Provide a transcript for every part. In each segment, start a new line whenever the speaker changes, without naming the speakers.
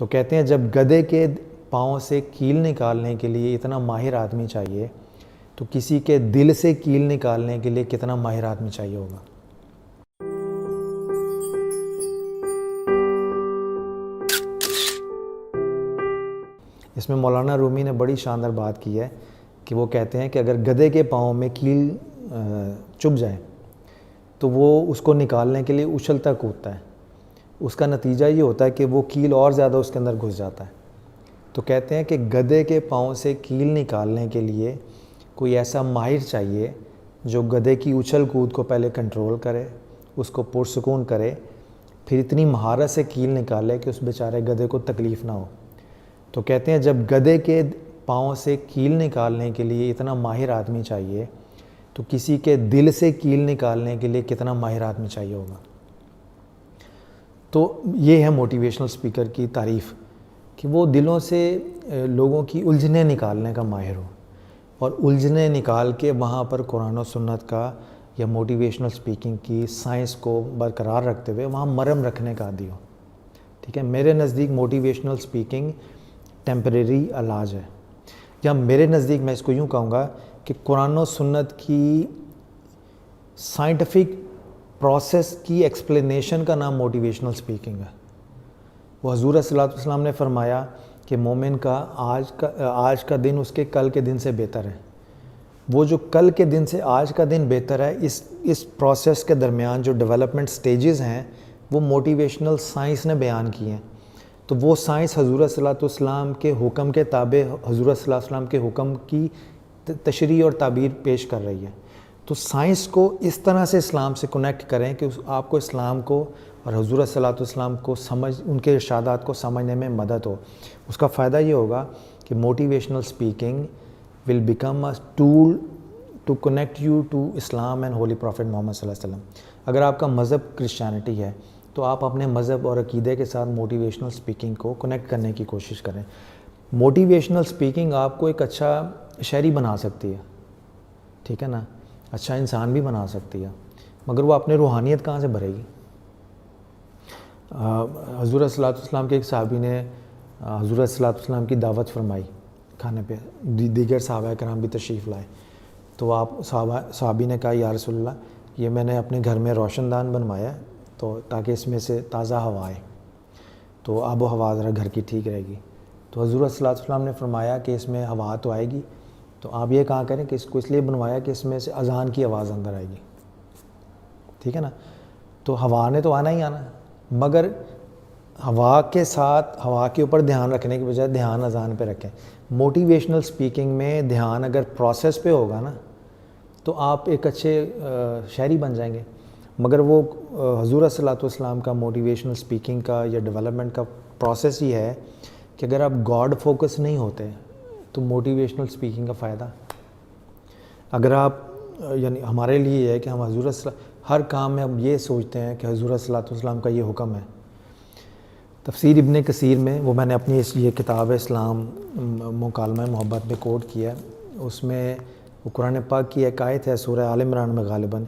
تو کہتے ہیں جب گدھے کے پاؤں سے کیل نکالنے کے لیے اتنا ماہر آدمی چاہیے تو کسی کے دل سے کیل نکالنے کے لیے کتنا ماہر آدمی چاہیے ہوگا. اس میں مولانا رومی نے بڑی شاندار بات کی ہے کہ وہ کہتے ہیں کہ اگر گدھے کے پاؤں میں کیل چبھ جائے تو وہ اس کو نکالنے کے لیے اچھلتا کودتا ہے. اس کا نتیجہ یہ ہوتا ہے کہ وہ کیل اور زیادہ اس کے اندر گھس جاتا ہے. تو کہتے ہیں کہ گدھے کے پاؤں سے کیل نکالنے کے لیے کوئی ایسا ماہر چاہیے جو گدھے کی اچھل کود کو پہلے کنٹرول کرے, اس کو پرسکون کرے, پھر اتنی مہارت سے کیل نکالے کہ اس بیچارے گدھے کو تکلیف نہ ہو. تو کہتے ہیں جب گدھے کے پاؤں سے کیل نکالنے کے لیے اتنا ماہر آدمی چاہیے تو کسی کے دل سے کیل نکالنے کے لیے کتنا ماہر آدمی چاہیے ہوگا. تو یہ ہے موٹیویشنل اسپیکر کی تعریف کہ وہ دلوں سے لوگوں کی الجھنیں نکالنے کا ماہر ہو, اور الجھنیں نکال کے وہاں پر قرآن و سنت کا یا موٹیویشنل اسپیکنگ کی سائنس کو برقرار رکھتے ہوئے وہاں مرہم رکھنے کا عادی ہو. ٹھیک ہے, میرے نزدیک موٹیویشنل اسپیکنگ ٹیمپریری علاج ہے, یا میرے نزدیک میں اس کو یوں کہوں گا کہ قرآن و سنت کی سائنٹیفک پروسیس کی ایکسپلینیشن کا نام موٹیویشنل اسپیکنگ ہے. وہ حضور صلی اللہ علیہ وسلم نے فرمایا کہ مومن کا آج کا دن اس کے کل کے دن سے بہتر ہے. وہ جو کل کے دن سے آج کا دن بہتر ہے, اس پروسیس کے درمیان جو ڈیولپمنٹ سٹیجز ہیں وہ موٹیویشنل سائنس نے بیان کی ہیں. تو وہ سائنس حضور صلی اللہ علیہ وسلم کے حکم کے تابع حضور صلی اللہ علیہ وسلم کے حکم کی تشریح اور تعبیر پیش کر رہی ہے. تو سائنس کو اس طرح سے اسلام سے کنیکٹ کریں کہ آپ کو اسلام کو اور حضور صلی اللہ علیہ وسلم کو ان کے ارشادات کو سمجھنے میں مدد ہو. اس کا فائدہ یہ ہوگا کہ motivational speaking will become a tool to connect you to Islam and holy prophet Muhammad صلی اللہ علیہ وسلم. اگر آپ کا مذہب کرسچینٹی ہے تو آپ اپنے مذہب اور عقیدے کے ساتھ موٹیویشنل اسپیکنگ کو کنیکٹ کرنے کی کوشش کریں. موٹیویشنل اسپیکنگ آپ کو ایک اچھا شہری بنا سکتی ہے, ٹھیک ہے نا, اچھا انسان بھی بنا سکتی ہے, مگر وہ اپنے روحانیت کہاں سے بھرے گی. حضور صلی اللہ علیہ وسلم کے ایک صحابی نے حضور صلی اللہ علیہ وسلم کی دعوت فرمائی کھانے پہ, دیگر صحابہ کرام بھی تشریف لائے. تو صحابی نے کہا یا رسول اللہ, یہ میں نے اپنے گھر میں روشن دان بنوایا تو تاکہ اس میں سے تازہ ہوا آئے, تو آب و ہوا ذرا گھر کی ٹھیک رہے گی. تو حضور صلی اللہ علیہ وسلم نے فرمایا کہ اس میں ہوا تو آئے گی, تو آپ یہ کہاں کریں کہ اس کو اس لیے بنوایا کہ اس میں سے اذان کی آواز اندر آئے گی. ٹھیک ہے نا, تو ہوا نے تو آنا ہی آنا, مگر ہوا کے ساتھ ہوا کے اوپر دھیان رکھنے کے بجائے دھیان اذان پہ رکھیں. موٹیویشنل اسپیکنگ میں دھیان اگر پروسیس پہ ہوگا نا تو آپ ایک اچھے شاعری بن جائیں گے. مگر وہ حضور صلی اللہ علیہ وسلم کا موٹیویشنل اسپیکنگ کا یا ڈیولپمنٹ کا پروسیس یہ ہے کہ اگر آپ گاڈ فوکس نہیں ہوتے تو موٹیویشنل اسپیکنگ کا فائدہ. اگر آپ یعنی ہمارے لیے یہ ہے کہ ہم ہر کام میں ہم یہ سوچتے ہیں کہ حضور صلی اللہ علیہ وسلم کا یہ حکم ہے. تفسیر ابن کثیر میں, وہ میں نے اپنی یہ کتاب اسلام مکالمہ محبت میں کوٹ کیا ہے, اس میں وہ قرآن پاک کی ایک آیت ہے سورہ آل عمران میں غالباً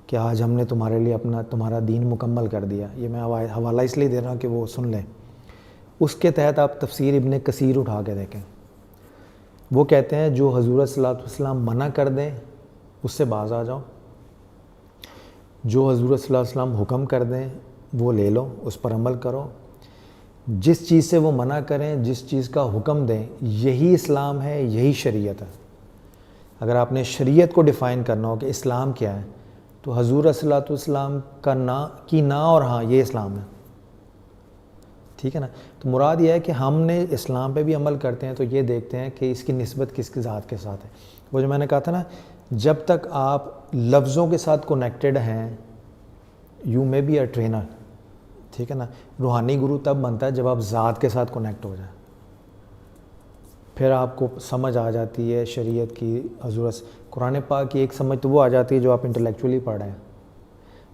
کہ آج ہم نے تمہارے لیے تمہارا دین مکمل کر دیا. یہ میں حوالہ اس لیے دے رہا ہوں کہ وہ سن لیں. اس کے تحت آپ تفسیر ابن کثیر اٹھا کے دیکھیں. وہ کہتے ہیں جو حضور صلی اللہ علیہ وسلم منع کر دیں اس سے باز آ جاؤ, جو حضور صلی اللہ علیہ وسلم حکم کر دیں وہ لے لو, اس پر عمل کرو. جس چیز سے وہ منع کریں, جس چیز کا حکم دیں, یہی اسلام ہے, یہی شریعت ہے. اگر آپ نے شریعت کو ڈیفائن کرنا ہو کہ اسلام کیا ہے تو حضور صلی اللہ علیہ وسلم کا نا اور ہاں یہ اسلام ہے. ٹھیک ہے نا, تو مراد یہ ہے کہ ہم نے اسلام پہ بھی عمل کرتے ہیں تو یہ دیکھتے ہیں کہ اس کی نسبت کس کی ذات کے ساتھ ہے. وہ جو میں نے کہا تھا نا, جب تک آپ لفظوں کے ساتھ کنیکٹڈ ہیں یو میں بی اے ٹرینر. ٹھیک ہے نا, روحانی گرو تب بنتا ہے جب آپ ذات کے ساتھ کنیکٹ ہو جائیں, پھر آپ کو سمجھ آ جاتی ہے شریعت کی. حضور قرآن پاک کی ایک سمجھ تو وہ آ جاتی ہے جو آپ انٹلیکچولی پڑھ رہے ہیں,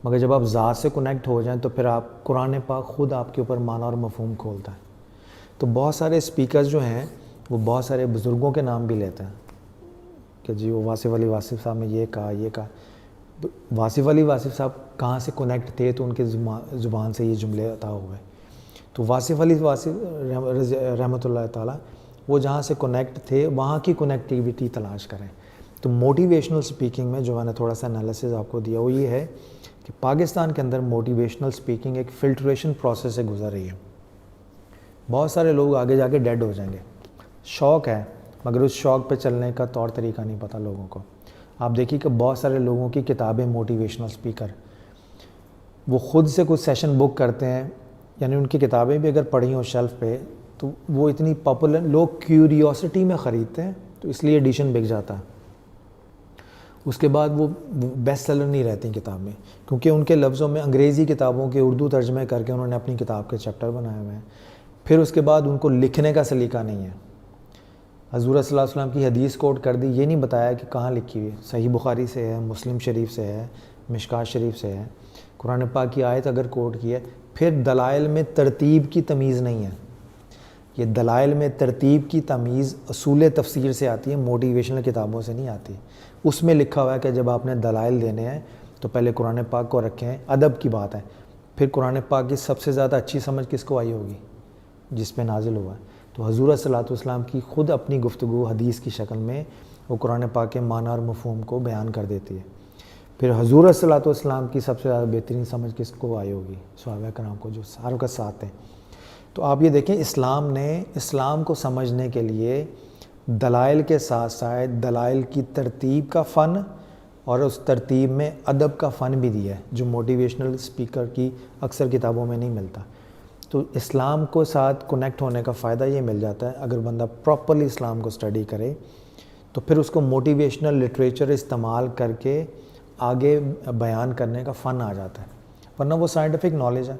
مگر جب آپ ذات سے کنیکٹ ہو جائیں تو پھر آپ قرآن پاک خود آپ کے اوپر معنی اور مفہوم کھولتا ہے. تو بہت سارے اسپیکرز جو ہیں وہ بہت سارے بزرگوں کے نام بھی لیتے ہیں کہ جی وہ واصف علی واصف صاحب نے یہ کہا. واصف علی واصف صاحب کہاں سے کنیکٹ تھے تو ان کے زبان سے یہ جملے عطا ہوئے. تو واصف علی رحمۃ اللہ تعالیٰ وہ جہاں سے کنیکٹ تھے وہاں کی کنیکٹیوٹی تلاش کریں. تو موٹیویشنل سپیکنگ میں جو میں نے تھوڑا سا انالیسز آپ کو دیا وہ یہ ہے کہ پاکستان کے اندر موٹیویشنل سپیکنگ ایک فلٹریشن پروسیس سے گزر رہی ہے. بہت سارے لوگ آگے جا کے ڈیڈ ہو جائیں گے. شوق ہے مگر اس شوق پہ چلنے کا طور طریقہ نہیں پتہ لوگوں کو. آپ دیکھیے کہ بہت سارے لوگوں کی کتابیں موٹیویشنل سپیکر وہ خود سے کچھ سیشن بک کرتے ہیں, یعنی ان کی کتابیں بھی اگر پڑھی ہوں شیلف پہ تو وہ اتنی پاپولر, لوگ کیوریوسٹی میں خریدتے ہیں تو اس لیے ایڈیشن بک جاتا ہے. اس کے بعد وہ بیسٹ سیلر نہیں رہتی کتاب میں, کیونکہ ان کے لفظوں میں انگریزی کتابوں کے اردو ترجمے کر کے انہوں نے اپنی کتاب کے چیپٹر بنائے ہوئے ہیں. پھر اس کے بعد ان کو لکھنے کا سلیقہ نہیں ہے. حضور صلی اللہ علیہ وسلم کی حدیث کوٹ کر دی, یہ نہیں بتایا کہ کہاں لکھی ہوئی ہے. صحیح بخاری سے ہے, مسلم شریف سے ہے, مشکات شریف سے ہے. قرآن پاک کی آیت اگر کوٹ کی ہے, پھر دلائل میں ترتیب کی تمیز نہیں ہے. یہ دلائل میں ترتیب کی تمیز اصول تفسیر سے آتی ہے, موٹیویشنل کتابوں سے نہیں آتی. اس میں لکھا ہوا ہے کہ جب آپ نے دلائل دینے ہیں تو پہلے قرآن پاک کو رکھیں, ادب کی بات ہے. پھر قرآن پاک کی سب سے زیادہ اچھی سمجھ کس کو آئی ہوگی؟ جس پہ نازل ہوا ہے. تو حضور صلی اللہ علیہ وسلم کی خود اپنی گفتگو حدیث کی شکل میں وہ قرآن پاک کے معنی اور مفہوم کو بیان کر دیتی ہے. پھر حضور صلی اللہ علیہ وسلم کی سب سے زیادہ بہترین سمجھ کس کو آئی ہوگی؟ صحابہ کرام کو, جو ساروں کا ساتھ ہیں. تو آپ یہ دیکھیں, اسلام نے اسلام کو سمجھنے کے لیے دلائل کے ساتھ ساتھ دلائل کی ترتیب کا فن اور اس ترتیب میں ادب کا فن بھی دیا ہے, جو موٹیویشنل سپیکر کی اکثر کتابوں میں نہیں ملتا. تو اسلام کو ساتھ کنیکٹ ہونے کا فائدہ یہ مل جاتا ہے اگر بندہ پراپرلی اسلام کو اسٹڈی کرے, تو پھر اس کو موٹیویشنل لٹریچر استعمال کر کے آگے بیان کرنے کا فن آ جاتا ہے. ورنہ وہ سائنٹیفک نالج ہے,